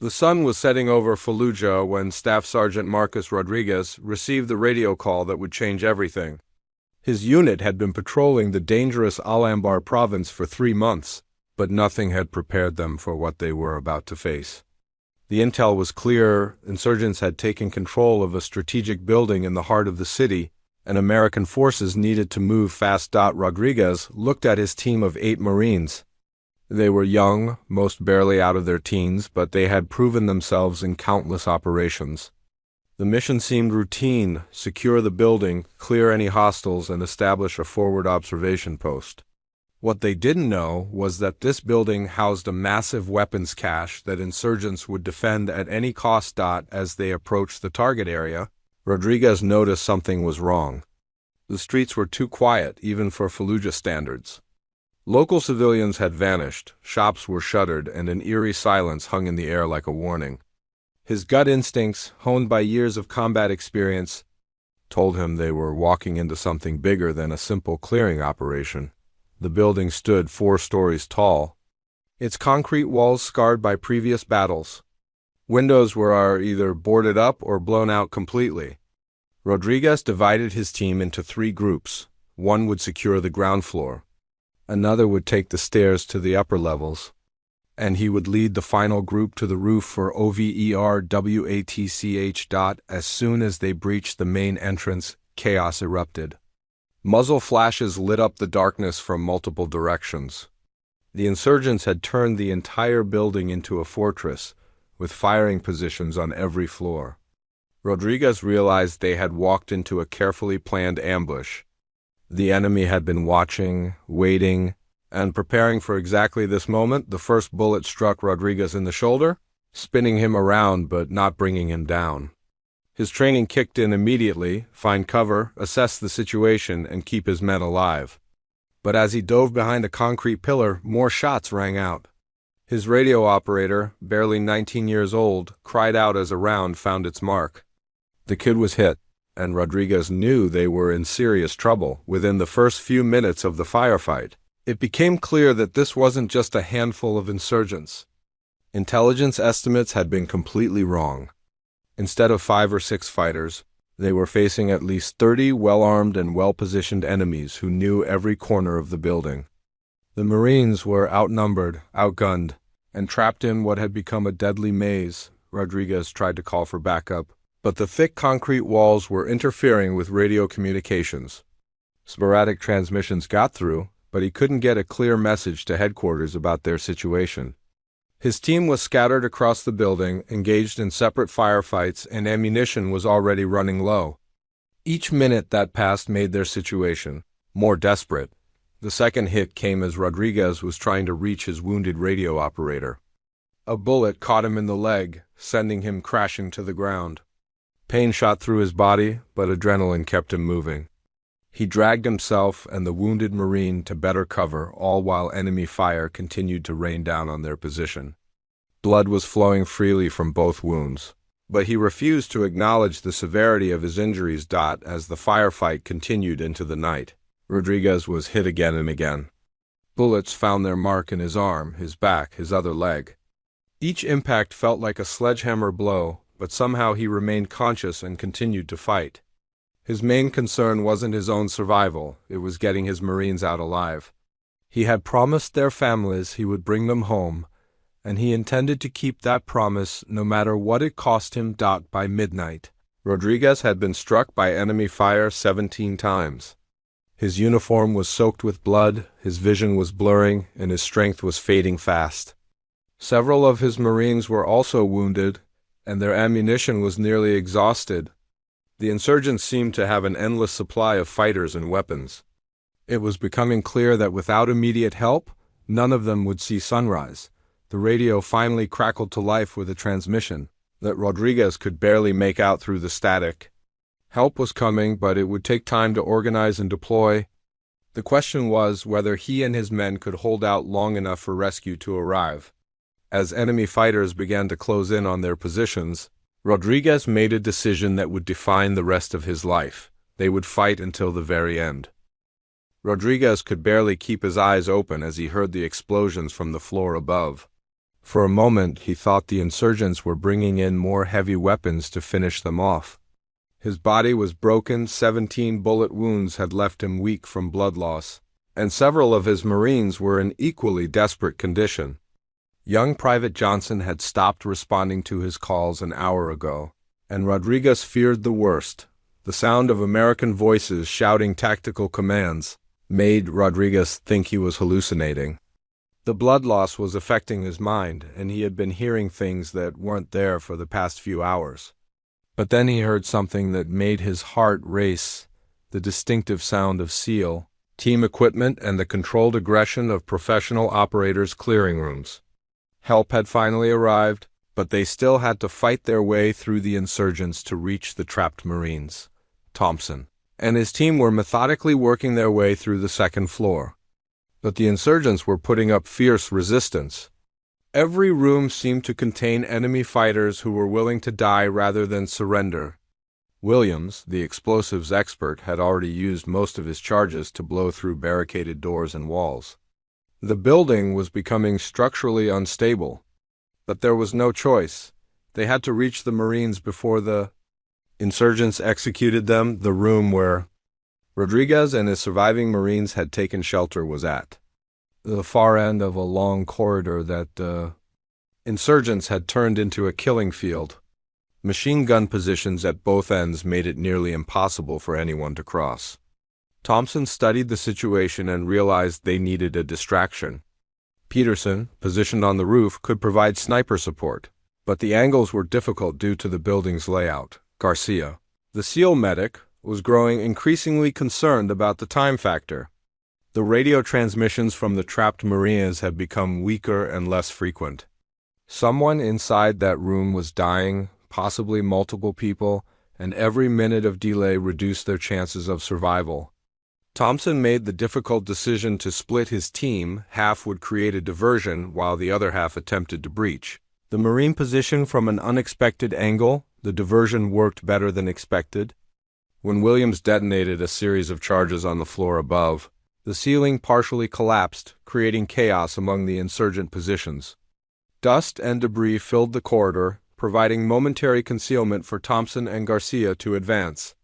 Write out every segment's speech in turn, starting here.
The sun was setting over Fallujah when Staff Sergeant Marcus Rodriguez received the radio call that would change everything. His unit had been patrolling the dangerous Al-Anbar province for 3 months, but nothing had prepared them for what they were about to face. The intel was clear: insurgents had taken control of a strategic building in the heart of the city, and American forces needed to move fast. Rodriguez looked at his team of 8 Marines. They were young, most barely out of their teens, but they had proven themselves in countless operations. The mission seemed routine: secure the building, clear any hostiles, and establish a forward observation post. What they didn't know was that this building housed a massive weapons cache that insurgents would defend at any cost. As they approached the target area, Rodriguez noticed something was wrong. The streets were too quiet, even for Fallujah standards. Local civilians had vanished, shops were shuttered, and an eerie silence hung in the air like a warning. His gut instincts, honed by years of combat experience, told him they were walking into something bigger than a simple clearing operation. The building stood 4 stories tall, its concrete walls scarred by previous battles. Windows were either boarded up or blown out completely. Rodriguez divided his team into 3 groups. One would secure the ground floor. Another would take the stairs to the upper levels, and he would lead the final group to the roof for OVERWATCH. As soon as they breached the main entrance, chaos erupted. Muzzle flashes lit up the darkness from multiple directions. The insurgents had turned the entire building into a fortress, with firing positions on every floor. Rodriguez realized they had walked into a carefully planned ambush. The enemy had been watching, waiting, and preparing for exactly this moment. The first bullet struck Rodriguez in the shoulder, spinning him around but not bringing him down. His training kicked in immediately: find cover, assess the situation, and keep his men alive. But as he dove behind a concrete pillar, more shots rang out. His radio operator, barely 19 years old, cried out as a round found its mark. The kid was hit, and Rodriguez knew they were in serious trouble. Within the first few minutes of the firefight, it became clear that this wasn't just a handful of insurgents. Intelligence estimates had been completely wrong. Instead of 5 or 6 fighters, they were facing at least 30 well-armed and well-positioned enemies who knew every corner of the building. The Marines were outnumbered, outgunned, and trapped in what had become a deadly maze. Rodriguez tried to call for backup, but the thick concrete walls were interfering with radio communications. Sporadic transmissions got through, but he couldn't get a clear message to headquarters about their situation. His team was scattered across the building, engaged in separate firefights, and ammunition was already running low. Each minute that passed made their situation more desperate. The second hit came as Rodriguez was trying to reach his wounded radio operator. A bullet caught him in the leg, sending him crashing to the ground. Pain shot through his body, but adrenaline kept him moving. He dragged himself and the wounded Marine to better cover, all while enemy fire continued to rain down on their position. Blood was flowing freely from both wounds, but he refused to acknowledge the severity of his injuries. As the firefight continued into the night, Rodriguez was hit again and again. Bullets found their mark in his arm, his back, his other leg. Each impact felt like a sledgehammer blow, but somehow he remained conscious and continued to fight. His main concern wasn't his own survival, it was getting his Marines out alive. He had promised their families he would bring them home, and he intended to keep that promise no matter what it cost him. By midnight, Rodriguez had been struck by enemy fire 17 times. His uniform was soaked with blood, his vision was blurring, and his strength was fading fast. Several of his Marines were also wounded, and their ammunition was nearly exhausted. The insurgents seemed to have an endless supply of fighters and weapons. It was becoming clear that without immediate help, none of them would see sunrise. The radio finally crackled to life with a transmission that Rodriguez could barely make out through the static. Help was coming, but it would take time to organize and deploy. The question was whether he and his men could hold out long enough for rescue to arrive. As enemy fighters began to close in on their positions, Rodriguez made a decision that would define the rest of his life. They would fight until the very end. Rodriguez could barely keep his eyes open as he heard the explosions from the floor above. For a moment, he thought the insurgents were bringing in more heavy weapons to finish them off. His body was broken, 17 bullet wounds had left him weak from blood loss, and several of his Marines were in equally desperate condition. Young Private Johnson had stopped responding to his calls an hour ago, and Rodriguez feared the worst. The sound of American voices shouting tactical commands made Rodriguez think he was hallucinating. The blood loss was affecting his mind, and he had been hearing things that weren't there for the past few hours. But then he heard something that made his heart race, the distinctive sound of SEAL, team equipment, and the controlled aggression of professional operators' clearing rooms. Help had finally arrived, but they still had to fight their way through the insurgents to reach the trapped Marines. Thompson and his team were methodically working their way through the second floor. But the insurgents were putting up fierce resistance. Every room seemed to contain enemy fighters who were willing to die rather than surrender. Williams, the explosives expert, had already used most of his charges to blow through barricaded doors and walls. The building was becoming structurally unstable, but there was no choice. They had to reach the Marines before the insurgents executed them. The room where Rodriguez and his surviving Marines had taken shelter was at the far end of a long corridor that the insurgents had turned into a killing field. Machine gun positions at both ends made it nearly impossible for anyone to cross. Thompson studied the situation and realized they needed a distraction. Peterson, positioned on the roof, could provide sniper support, but the angles were difficult due to the building's layout. Garcia, the SEAL medic, was growing increasingly concerned about the time factor. The radio transmissions from the trapped Marines had become weaker and less frequent. Someone inside that room was dying, possibly multiple people, and every minute of delay reduced their chances of survival. Thompson made the difficult decision to split his team. Half would create a diversion while the other half attempted to breach the Marine position from an unexpected angle. The diversion worked better than expected. When Williams detonated a series of charges on the floor above, the ceiling partially collapsed, creating chaos among the insurgent positions. Dust and debris filled the corridor, providing momentary concealment for Thompson and Garcia to advance.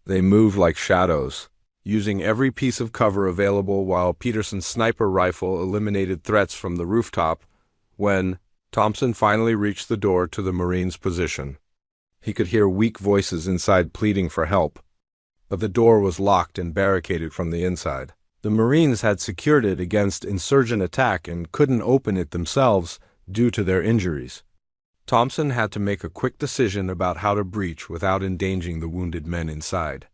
They moved like shadows, using every piece of cover available while Peterson's sniper rifle eliminated threats from the rooftop. When Thompson finally reached the door to the Marines' position, he could hear weak voices inside pleading for help, but the door was locked and barricaded from the inside. The Marines had secured it against insurgent attack and couldn't open it themselves due to their injuries. Thompson had to make a quick decision about how to breach without endangering the wounded men inside.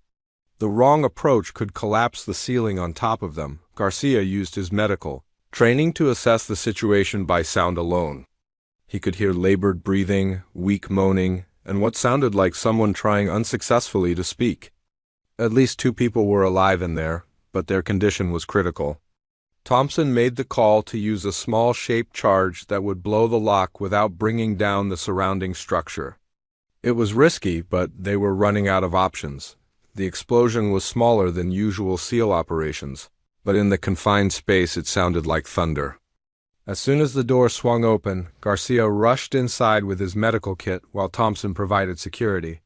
The wrong approach could collapse the ceiling on top of them. Garcia used his medical training to assess the situation by sound alone. He could hear labored breathing, weak moaning, and what sounded like someone trying unsuccessfully to speak. At least 2 people were alive in there, but their condition was critical. Thompson made the call to use a small shaped charge that would blow the lock without bringing down the surrounding structure. It was risky, but they were running out of options. The explosion was smaller than usual SEAL operations, but in the confined space it sounded like thunder. As soon as the door swung open, Garcia rushed inside with his medical kit while Thompson provided security.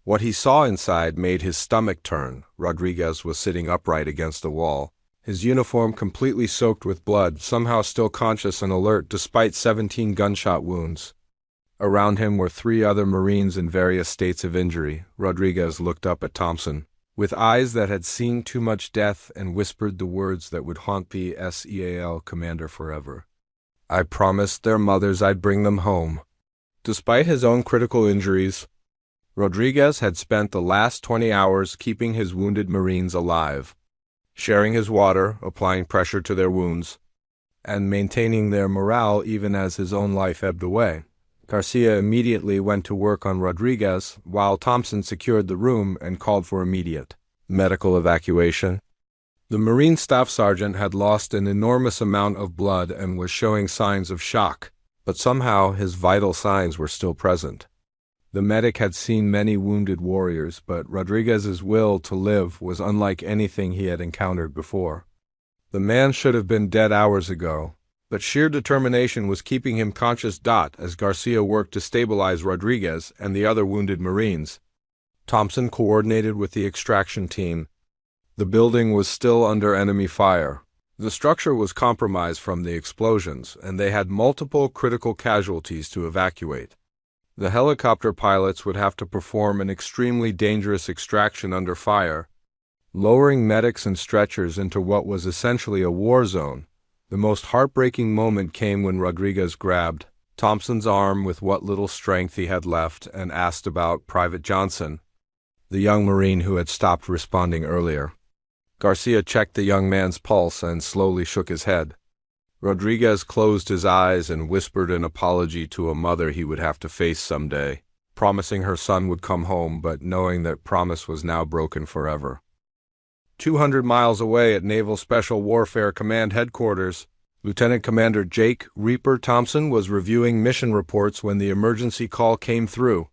What he saw inside made his stomach turn. Rodriguez was sitting upright against the wall, his uniform completely soaked with blood, somehow still conscious and alert despite 17 gunshot wounds. Around him were 3 other Marines in various states of injury. Rodriguez looked up at Thompson with eyes that had seen too much death and whispered the words that would haunt the SEAL commander forever. "I promised their mothers I'd bring them home." Despite his own critical injuries, Rodriguez had spent the last 20 hours keeping his wounded Marines alive, sharing his water, applying pressure to their wounds, and maintaining their morale even as his own life ebbed away. Garcia immediately went to work on Rodriguez, while Thompson secured the room and called for immediate medical evacuation. The Marine Staff Sergeant had lost an enormous amount of blood and was showing signs of shock, but somehow his vital signs were still present. The medic had seen many wounded warriors, but Rodriguez's will to live was unlike anything he had encountered before. The man should have been dead hours ago, but sheer determination was keeping him conscious. As Garcia worked to stabilize Rodriguez and the other wounded Marines, Thompson coordinated with the extraction team. The building was still under enemy fire. The structure was compromised from the explosions, and they had multiple critical casualties to evacuate. The helicopter pilots would have to perform an extremely dangerous extraction under fire, lowering medics and stretchers into what was essentially a war zone. The most heartbreaking moment came when Rodriguez grabbed Thompson's arm with what little strength he had left and asked about Private Johnson, the young Marine who had stopped responding earlier. Garcia checked the young man's pulse and slowly shook his head. Rodriguez closed his eyes and whispered an apology to a mother he would have to face someday, promising her son would come home, but knowing that promise was now broken forever. 200 miles away at Naval Special Warfare Command Headquarters, Lieutenant Commander Jake "Reaper" Thompson was reviewing mission reports when the emergency call came through.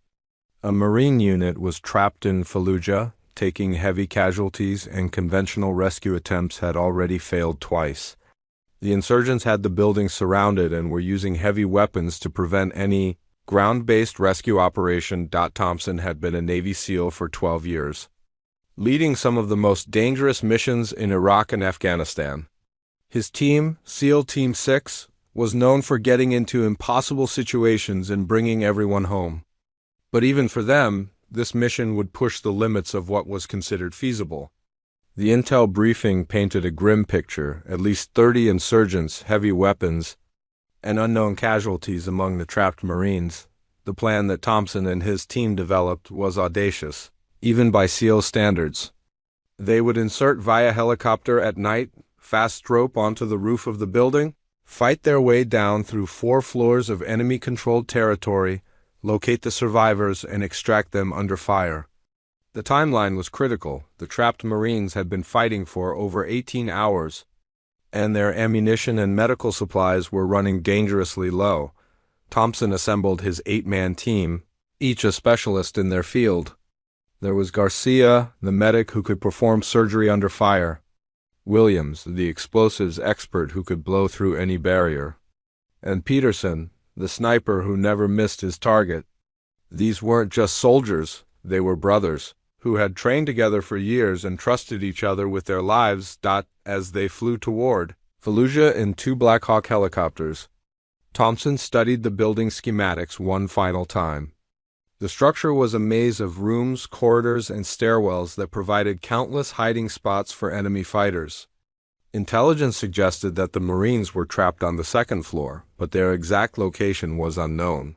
A Marine unit was trapped in Fallujah, taking heavy casualties, and conventional rescue attempts had already failed twice. The insurgents had the building surrounded and were using heavy weapons to prevent any ground-based rescue operation. Thompson had been a Navy SEAL for 12 years, leading some of the most dangerous missions in Iraq and Afghanistan. His team, SEAL Team 6, was known for getting into impossible situations and bringing everyone home. But even for them, this mission would push the limits of what was considered feasible. The intel briefing painted a grim picture: at least 30 insurgents, heavy weapons, and unknown casualties among the trapped Marines. The plan that Thompson and his team developed was audacious, even by SEAL standards. They would insert via helicopter at night, fast rope onto the roof of the building, fight their way down through 4 floors of enemy-controlled territory, locate the survivors, and extract them under fire. The timeline was critical. The trapped Marines had been fighting for over 18 hours, and their ammunition and medical supplies were running dangerously low. Thompson assembled his 8-man team, each a specialist in their field. There was Garcia, the medic who could perform surgery under fire; Williams, the explosives expert who could blow through any barrier; and Peterson, the sniper who never missed his target. These weren't just soldiers, they were brothers, who had trained together for years and trusted each other with their lives. As they flew toward Fallujah in 2 Black Hawk helicopters, Thompson studied the building schematics one final time. The structure was a maze of rooms, corridors, and stairwells that provided countless hiding spots for enemy fighters. Intelligence suggested that the Marines were trapped on the 2nd floor, but their exact location was unknown.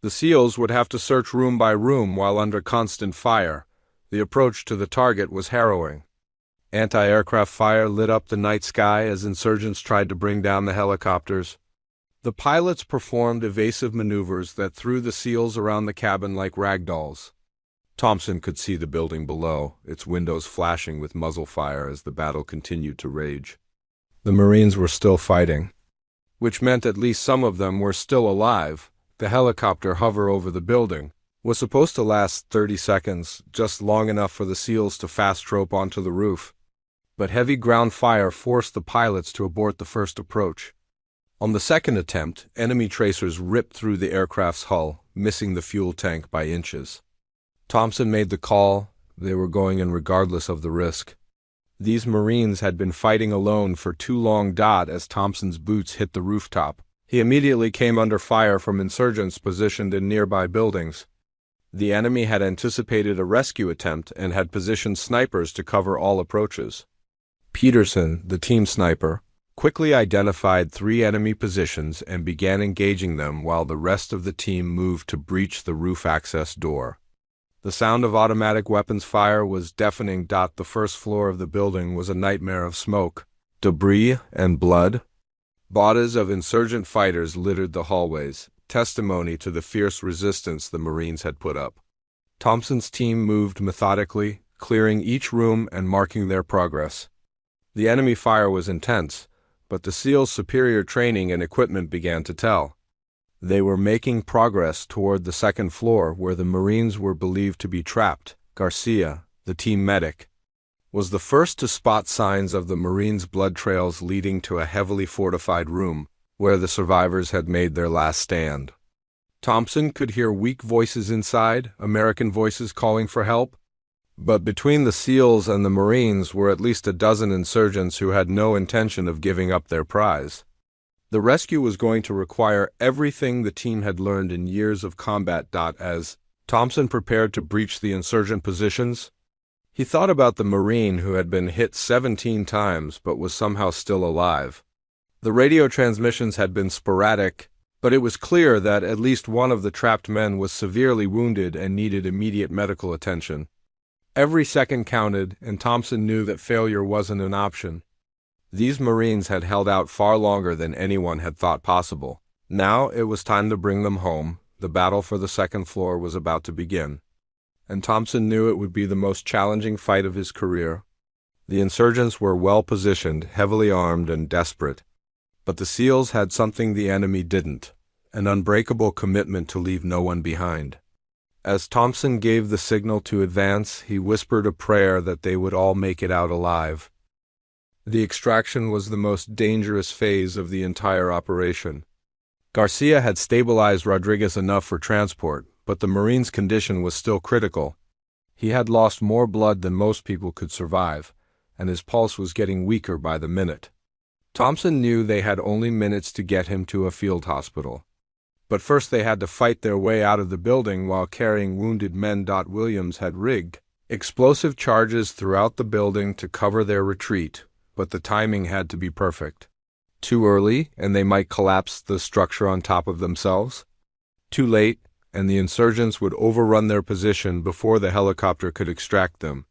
The SEALs would have to search room by room while under constant fire. The approach to the target was harrowing. Anti-aircraft fire lit up the night sky as insurgents tried to bring down the helicopters. The pilots performed evasive maneuvers that threw the SEALs around the cabin like ragdolls. Thompson could see the building below, its windows flashing with muzzle fire as the battle continued to rage. The Marines were still fighting, which meant at least some of them were still alive. The helicopter hover over the building was supposed to last 30 seconds, just long enough for the SEALs to fast rope onto the roof. But heavy ground fire forced the pilots to abort the first approach. On the second attempt, enemy tracers ripped through the aircraft's hull, missing the fuel tank by inches. Thompson made the call. They were going in regardless of the risk. These Marines had been fighting alone for too long. As Thompson's boots hit the rooftop, he immediately came under fire from insurgents positioned in nearby buildings. The enemy had anticipated a rescue attempt and had positioned snipers to cover all approaches. Peterson, the team sniper, quickly identified 3 enemy positions and began engaging them while the rest of the team moved to breach the roof access door. The sound of automatic weapons fire was deafening. The first floor of the building was a nightmare of smoke, debris, and blood. Bodies of insurgent fighters littered the hallways, testimony to the fierce resistance the Marines had put up. Thompson's team moved methodically, clearing each room and marking their progress. The enemy fire was intense, but the SEALs' superior training and equipment began to tell. They were making progress toward the 2nd floor where the Marines were believed to be trapped. Garcia, the team medic, was the first to spot signs of the Marines' blood trails leading to a heavily fortified room. where the survivors had made their last stand. Thompson could hear weak voices inside, American voices calling for help. But between the SEALs and the Marines were at least a dozen insurgents who had no intention of giving up their prize. The rescue was going to require everything the team had learned in years of combat. As Thompson prepared to breach the insurgent positions, he thought about the Marine who had been hit 17 times but was somehow still alive. The radio transmissions had been sporadic, but it was clear that at least one of the trapped men was severely wounded and needed immediate medical attention. Every second counted, and Thompson knew that failure wasn't an option. These Marines had held out far longer than anyone had thought possible. Now it was time to bring them home. The battle for the second floor was about to begin, and Thompson knew it would be the most challenging fight of his career. The insurgents were well positioned, heavily armed, and desperate. But the SEALs had something the enemy didn't, an unbreakable commitment to leave no one behind. As Thompson gave the signal to advance, he whispered a prayer that they would all make it out alive. The extraction was the most dangerous phase of the entire operation. Garcia had stabilized Rodriguez enough for transport, but the Marine's condition was still critical. He had lost more blood than most people could survive, and his pulse was getting weaker by the minute. Thompson knew they had only minutes to get him to a field hospital. But first they had to fight their way out of the building while carrying wounded men. Williams had rigged explosive charges throughout the building to cover their retreat, but the timing had to be perfect. Too early, and they might collapse the structure on top of themselves. Too late, and the insurgents would overrun their position before the helicopter could extract them.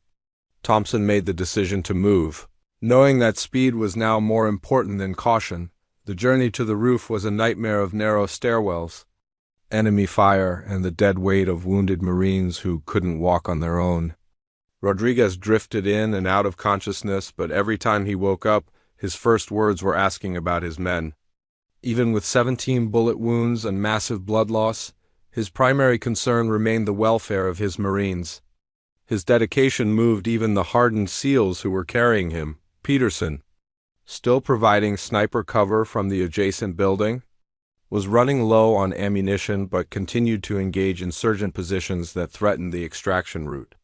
Thompson made the decision to move. Knowing that speed was now more important than caution, the journey to the roof was a nightmare of narrow stairwells, enemy fire, and the dead weight of wounded Marines who couldn't walk on their own. Rodriguez drifted in and out of consciousness, but every time he woke up, his first words were asking about his men. Even with 17 bullet wounds and massive blood loss, his primary concern remained the welfare of his Marines. His dedication moved even the hardened SEALs who were carrying him. Peterson, still providing sniper cover from the adjacent building, was running low on ammunition but continued to engage insurgent positions that threatened the extraction route.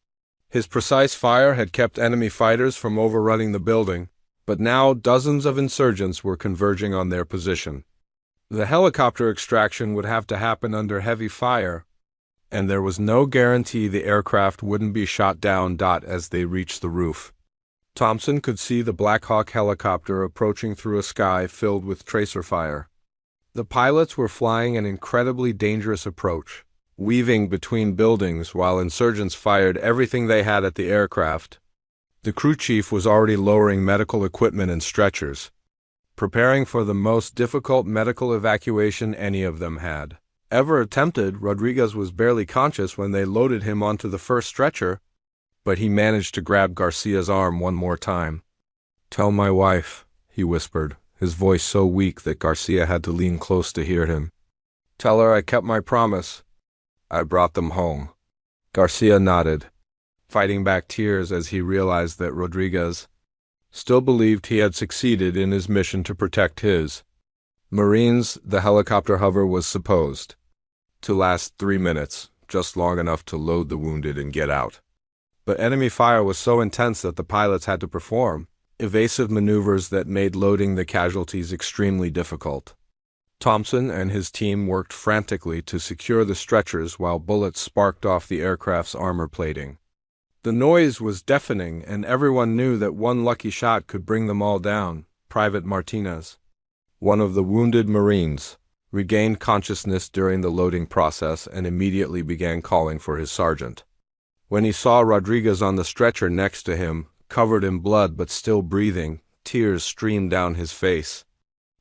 His precise fire had kept enemy fighters from overrunning the building, but now dozens of insurgents were converging on their position. The helicopter extraction would have to happen under heavy fire, and there was no guarantee the aircraft wouldn't be shot down. As they reached the roof, Thompson could see the Black Hawk helicopter approaching through a sky filled with tracer fire. The pilots were flying an incredibly dangerous approach, weaving between buildings while insurgents fired everything they had at the aircraft. The crew chief was already lowering medical equipment and stretchers, preparing for the most difficult medical evacuation any of them had ever attempted. Rodriguez was barely conscious when they loaded him onto the first stretcher, but he managed to grab Garcia's arm one more time. "Tell my wife," he whispered, his voice so weak that Garcia had to lean close to hear him. "Tell her I kept my promise. I brought them home." Garcia nodded, fighting back tears as he realized that Rodriguez still believed he had succeeded in his mission to protect his Marines. The helicopter hover was supposed to last 3 minutes, just long enough to load the wounded and get out. But enemy fire was so intense that the pilots had to perform evasive maneuvers that made loading the casualties extremely difficult. Thompson and his team worked frantically to secure the stretchers while bullets sparked off the aircraft's armor plating. The noise was deafening, and everyone knew that one lucky shot could bring them all down. Private Martinez, one of the wounded Marines, regained consciousness during the loading process and immediately began calling for his sergeant. When he saw Rodriguez on the stretcher next to him, covered in blood but still breathing, tears streamed down his face.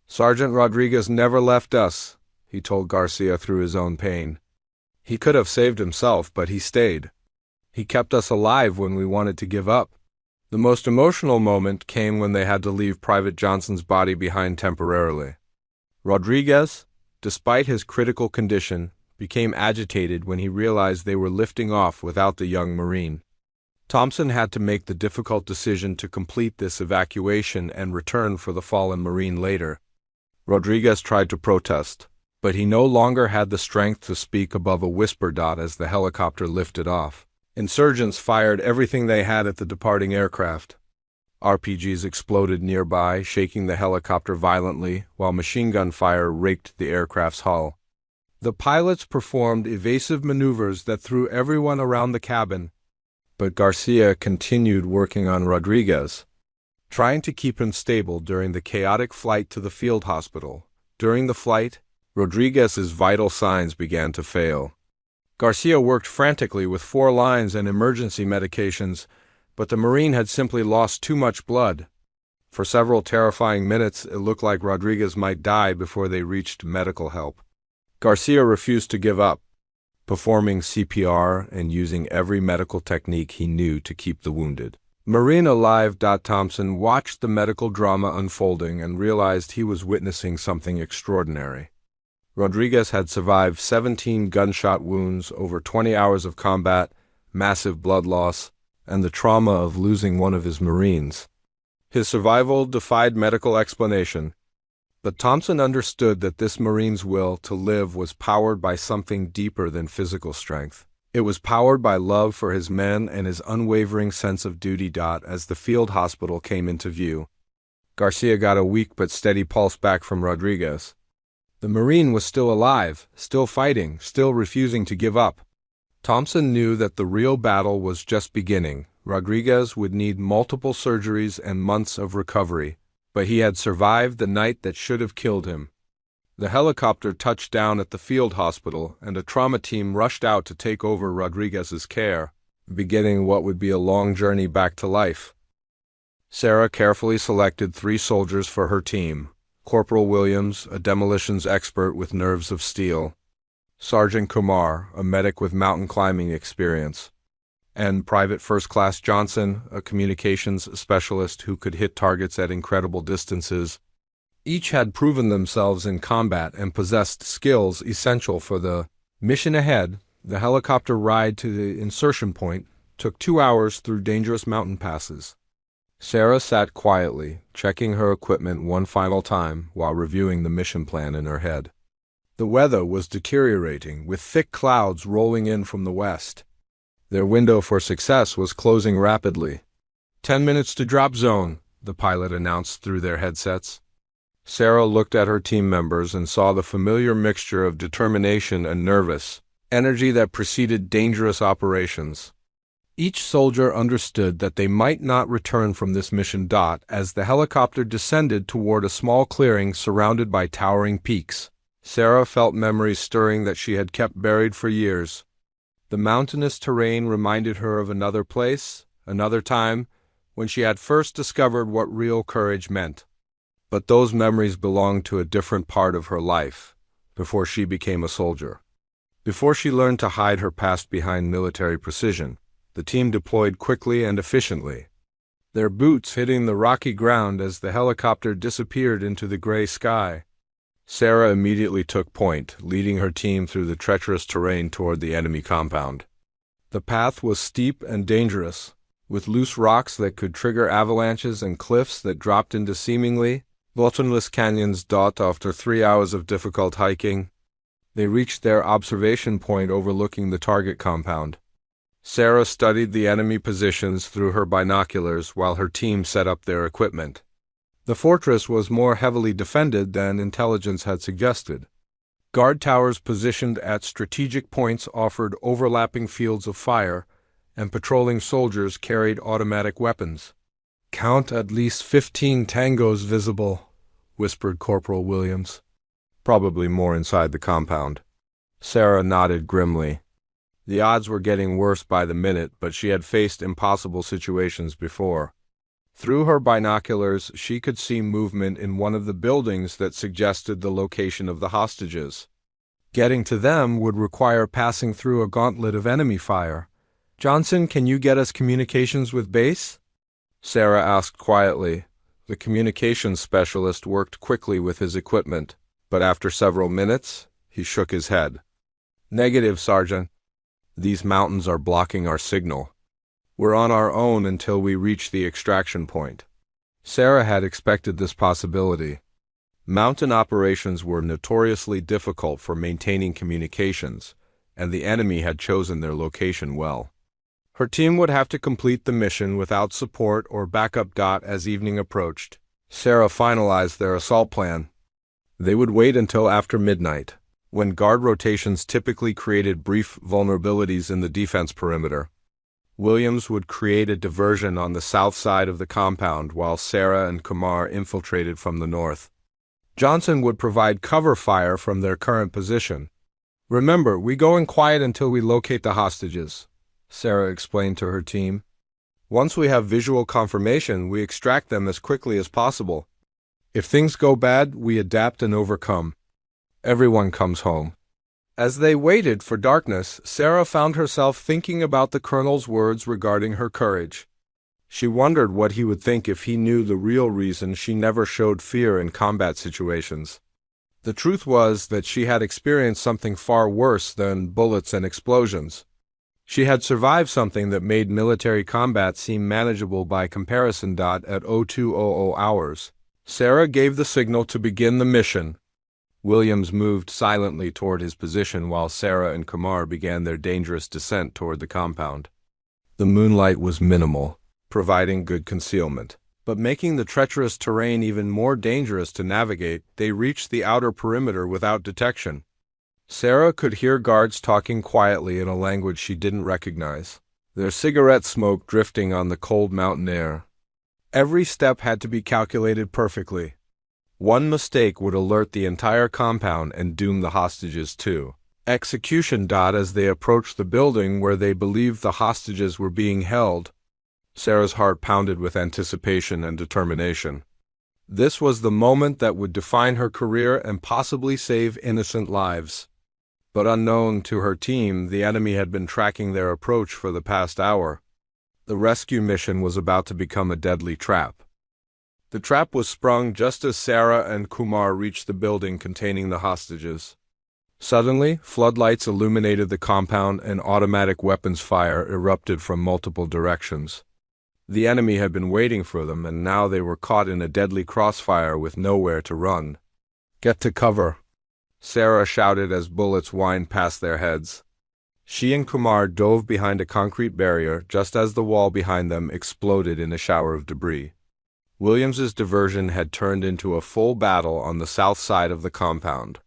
"Sergeant Rodriguez never left us," he told Garcia through his own pain. "He could have saved himself, but he stayed. He kept us alive when we wanted to give up." The most emotional moment came when they had to leave Private Johnson's body behind temporarily. Rodriguez, despite his critical condition, became agitated when he realized they were lifting off without the young Marine. Thompson had to make the difficult decision to complete this evacuation and return for the fallen Marine later. Rodriguez tried to protest, but he no longer had the strength to speak above a whisper. As the helicopter lifted off, insurgents fired everything they had at the departing aircraft. RPGs exploded nearby, shaking the helicopter violently, while machine gun fire raked the aircraft's hull. The pilots performed evasive maneuvers that threw everyone around the cabin, but Garcia continued working on Rodriguez, trying to keep him stable during the chaotic flight to the field hospital. During the flight, Rodriguez's vital signs began to fail. Garcia worked frantically with 4 lines and emergency medications, but the Marine had simply lost too much blood. For several terrifying minutes, it looked like Rodriguez might die before they reached medical help. Garcia refused to give up, performing CPR and using every medical technique he knew to keep the wounded. Marine alive. Thompson watched the medical drama unfolding and realized he was witnessing something extraordinary. Rodriguez had survived 17 gunshot wounds, over 20 hours of combat, massive blood loss, and the trauma of losing one of his Marines. His survival defied medical explanation, but Thompson understood that this Marine's will to live was powered by something deeper than physical strength. It was powered by love for his men and his unwavering sense of duty. As the field hospital came into view, Garcia got a weak but steady pulse back from Rodriguez. The Marine was still alive, still fighting, still refusing to give up. Thompson knew that the real battle was just beginning. Rodriguez would need multiple surgeries and months of recovery, but he had survived the night that should have killed him. The helicopter touched down at the field hospital, and a trauma team rushed out to take over Rodriguez's care, beginning what would be a long journey back to life. Sarah carefully selected 3 soldiers for her team: Corporal Williams, a demolitions expert with nerves of steel; Sergeant Kumar, a medic with mountain climbing experience; and Private First Class Johnson, a communications specialist who could hit targets at incredible distances. Each had proven themselves in combat and possessed skills essential for the mission ahead. The helicopter ride to the insertion point took 2 hours through dangerous mountain passes. Sarah sat quietly, checking her equipment one final time while reviewing the mission plan in her head. The weather was deteriorating, with thick clouds rolling in from the west. Their window for success was closing rapidly. 10 minutes to drop zone, the pilot announced through their headsets. Sarah looked at her team members and saw the familiar mixture of determination and nervous energy that preceded dangerous operations. Each soldier understood that they might not return from this mission. As the helicopter descended toward a small clearing surrounded by towering peaks, Sarah felt memories stirring that she had kept buried for years. The mountainous terrain reminded her of another place, another time, when she had first discovered what real courage meant. But those memories belonged to a different part of her life, before she became a soldier. Before she learned to hide her past behind military precision, the team deployed quickly and efficiently, their boots hitting the rocky ground as the helicopter disappeared into the gray sky. Sarah immediately took point, leading her team through the treacherous terrain toward the enemy compound. The path was steep and dangerous, with loose rocks that could trigger avalanches and cliffs that dropped into seemingly bottomless canyons. After 3 hours of difficult hiking, they reached their observation point overlooking the target compound. Sarah studied the enemy positions through her binoculars while her team set up their equipment. The fortress was more heavily defended than intelligence had suggested. Guard towers positioned at strategic points offered overlapping fields of fire, and patrolling soldiers carried automatic weapons. "Count at least 15 tangos visible," whispered Corporal Williams. "Probably more inside the compound." Sarah nodded grimly. The odds were getting worse by the minute, but she had faced impossible situations before. Through her binoculars, she could see movement in one of the buildings that suggested the location of the hostages. Getting to them would require passing through a gauntlet of enemy fire. "Johnson, can you get us communications with base?" Sarah asked quietly. The communications specialist worked quickly with his equipment, but after several minutes, he shook his head. "Negative, Sergeant. These mountains are blocking our signal. We're on our own until we reach the extraction point." Sarah had expected this possibility. Mountain operations were notoriously difficult for maintaining communications, and the enemy had chosen their location well. Her team would have to complete the mission without support or backup. As evening approached, Sarah finalized their assault plan. They would wait until after midnight, when guard rotations typically created brief vulnerabilities in the defense perimeter. Williams would create a diversion on the south side of the compound while Sarah and Kumar infiltrated from the north. Johnson would provide cover fire from their current position. "Remember, we go in quiet until we locate the hostages," Sarah explained to her team. "Once we have visual confirmation, we extract them as quickly as possible. If things go bad, we adapt and overcome. Everyone comes home." As they waited for darkness, Sarah found herself thinking about the colonel's words regarding her courage. She wondered what he would think if he knew the real reason she never showed fear in combat situations. The truth was that she had experienced something far worse than bullets and explosions. She had survived something that made military combat seem manageable by comparison. At 0200 hours, Sarah gave the signal to begin the mission. Williams moved silently toward his position while Sarah and Kumar began their dangerous descent toward the compound. The moonlight was minimal, providing good concealment, but making the treacherous terrain even more dangerous to navigate. They reached the outer perimeter without detection. Sarah could hear guards talking quietly in a language she didn't recognize, their cigarette smoke drifting on the cold mountain air. Every step had to be calculated perfectly. One mistake would alert the entire compound and doom the hostages to execution. As they approached the building where they believed the hostages were being held, Sarah's heart pounded with anticipation and determination. This was the moment that would define her career and possibly save innocent lives. But unknown to her team, the enemy had been tracking their approach for the past hour. The rescue mission was about to become a deadly trap. The trap was sprung just as Sarah and Kumar reached the building containing the hostages. Suddenly, floodlights illuminated the compound and automatic weapons fire erupted from multiple directions. The enemy had been waiting for them, and now they were caught in a deadly crossfire with nowhere to run. "Get to cover," Sarah shouted as bullets whined past their heads. She and Kumar dove behind a concrete barrier just as the wall behind them exploded in a shower of debris. Williams's diversion had turned into a full battle on the south side of the compound,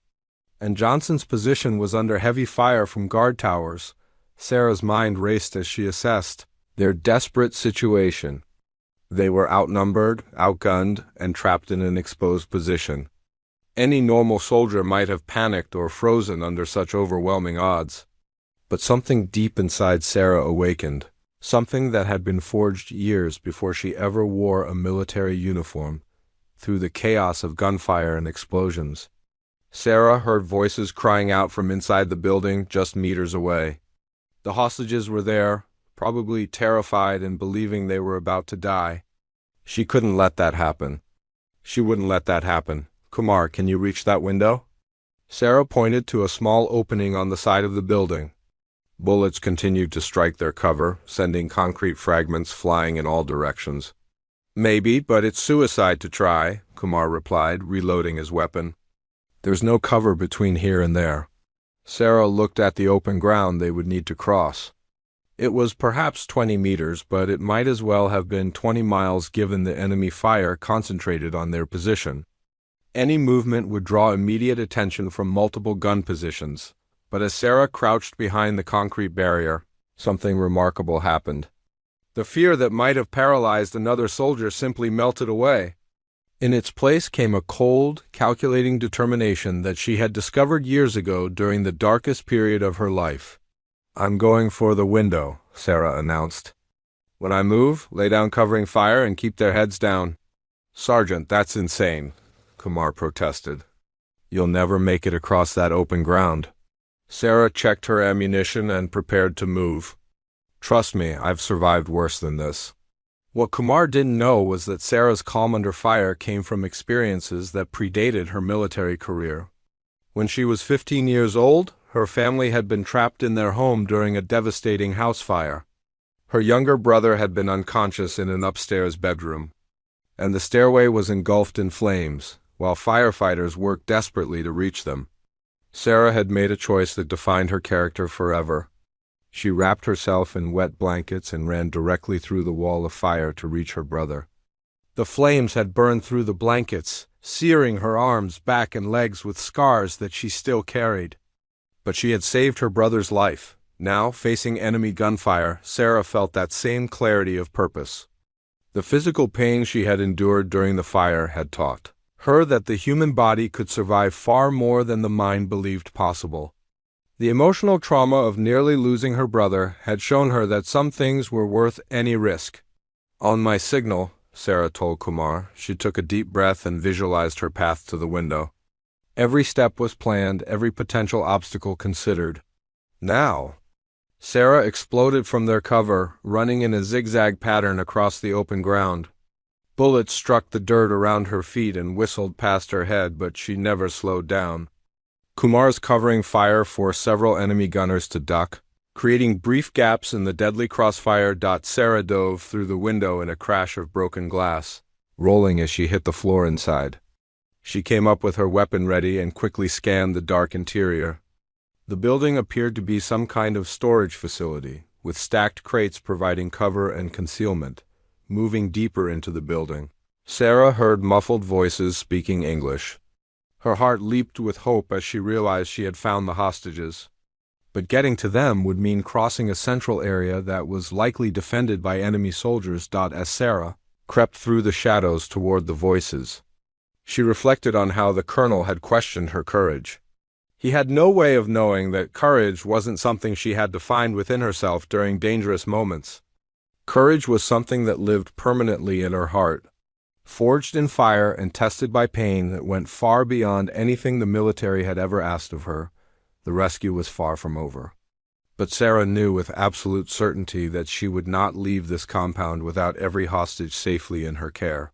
and Johnson's position was under heavy fire from guard towers. Sarah's mind raced as she assessed their desperate situation. They were outnumbered, outgunned, and trapped in an exposed position. Any normal soldier might have panicked or frozen under such overwhelming odds. But something deep inside Sarah awakened, something that had been forged years before she ever wore a military uniform, through the chaos of gunfire and explosions. Sarah heard voices crying out from inside the building just meters away. The hostages were there, probably terrified and believing they were about to die. She couldn't let that happen. She wouldn't let that happen. "Kumar, can you reach that window?" Sarah pointed to a small opening on the side of the building. Bullets continued to strike their cover, sending concrete fragments flying in all directions. "Maybe, but it's suicide to try," Kumar replied, reloading his weapon. "There's no cover between here and there." Sarah looked at the open ground they would need to cross. It was perhaps 20 meters, but it might as well have been 20 miles given the enemy fire concentrated on their position. Any movement would draw immediate attention from multiple gun positions. But as Sarah crouched behind the concrete barrier, something remarkable happened. The fear that might have paralyzed another soldier simply melted away. In its place came a cold, calculating determination that she had discovered years ago during the darkest period of her life. "I'm going for the window," Sarah announced. "When I move, lay down covering fire and keep their heads down." "Sergeant, that's insane," Kumar protested. "You'll never make it across that open ground." Sarah checked her ammunition and prepared to move. "Trust me, I've survived worse than this." What Kumar didn't know was that Sarah's calm under fire came from experiences that predated her military career. When she was 15 years old, her family had been trapped in their home during a devastating house fire. Her younger brother had been unconscious in an upstairs bedroom, and the stairway was engulfed in flames, while firefighters worked desperately to reach them. Sarah had made a choice that defined her character forever. She wrapped herself in wet blankets and ran directly through the wall of fire to reach her brother. The flames had burned through the blankets, searing her arms, back, and legs with scars that she still carried. But she had saved her brother's life. Now, facing enemy gunfire, Sarah felt that same clarity of purpose. The physical pain she had endured during the fire had taught her that the human body could survive far more than the mind believed possible. The emotional trauma of nearly losing her brother had shown her that some things were worth any risk. "On my signal," Sarah told Kumar. She took a deep breath and visualized her path to the window. Every step was planned, every potential obstacle considered. Now, Sarah exploded from their cover, running in a zigzag pattern across the open ground. Bullets struck the dirt around her feet and whistled past her head, but she never slowed down. Kumar's covering fire forced several enemy gunners to duck, creating brief gaps in the deadly crossfire. Sarah dove through the window in a crash of broken glass, rolling as she hit the floor inside. She came up with her weapon ready and quickly scanned the dark interior. The building appeared to be some kind of storage facility, with stacked crates providing cover and concealment. Moving deeper into the building, Sarah heard muffled voices speaking English. Her heart leaped with hope as she realized she had found the hostages. But getting to them would mean crossing a central area that was likely defended by enemy soldiers. As Sarah crept through the shadows toward the voices, she reflected on how the colonel had questioned her courage. He had no way of knowing that courage wasn't something she had to find within herself during dangerous moments. Courage was something that lived permanently in her heart, forged in fire and tested by pain that went far beyond anything the military had ever asked of her. The rescue was far from over. But Sarah knew with absolute certainty that she would not leave this compound without every hostage safely in her care.